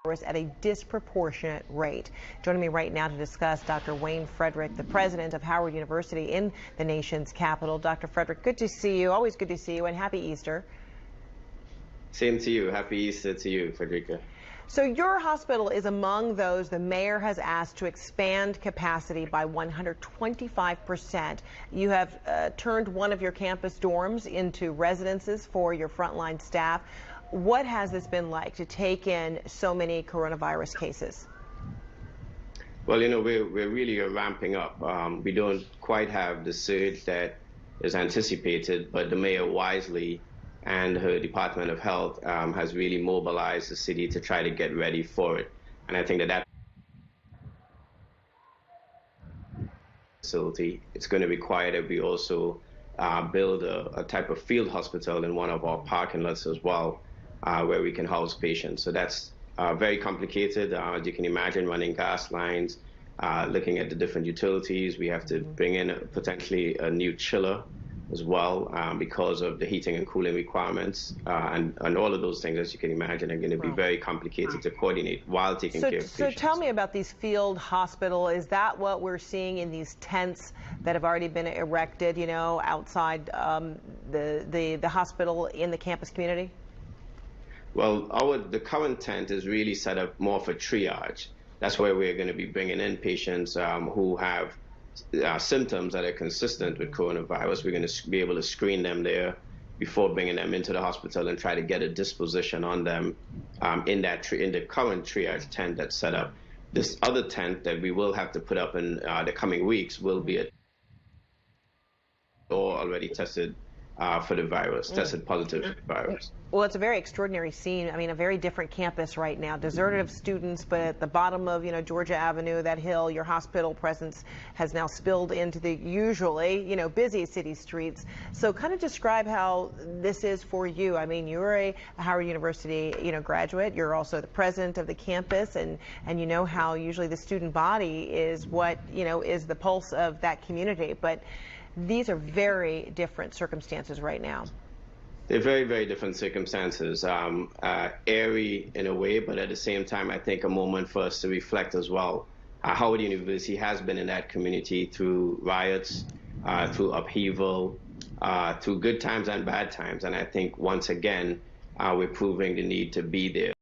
at a disproportionate rate. Joining me right now to discuss, Dr. Wayne Frederick, the president of Howard University in the nation's capital. Dr. Frederick, good to see you. Always good to see you, and happy Easter. Same to you. Happy Easter to you, Frederica. So your hospital is among those the mayor has asked to expand capacity by 125%. You have turned one of your campus dorms into residences for your frontline staff. What has this been like to take in so many coronavirus cases? Well, we're really ramping up. We don't quite have the surge that is anticipated, but the mayor wisely and her Department of Health has really mobilized the city to try to get ready for it. And I think that facility, it's going to require that we also build a type of field hospital in one of our parking lots as well, where we can house patients. So that's very complicated. As you can imagine, running gas lines, looking at the different utilities. We have to bring in potentially a new chiller as well, because of the heating and cooling requirements, and all of those things, as you can imagine, are going to be very complicated to coordinate while taking care of patients. So tell me about these field hospital. Is that what we're seeing in these tents that have already been erected, outside the hospital in the campus community? Well, the current tent is really set up more for triage. That's where we're going to be bringing in patients who have symptoms that are consistent with coronavirus. We're going to be able to screen them there before bringing them into the hospital and try to get a disposition on them in the current triage tent that's set up. This other tent that we will have to put up in the coming weeks will be already tested for the virus, tested positive for the virus. Well, it's a very extraordinary scene. I mean, a very different campus right now, deserted of students, but at the bottom of, Georgia Avenue, that hill, your hospital presence has now spilled into the usually, busy city streets. So kind of describe how this is for you. I mean, you're a Howard University, graduate. You're also the president of the campus, and you know how usually the student body is what, is the pulse of that community. But these are very different circumstances right now. They're very, very different circumstances. Airy in a way, but at the same time, I think a moment for us to reflect as well. Howard University has been in that community through riots, through upheaval, through good times and bad times. And I think once again, we're proving the need to be there.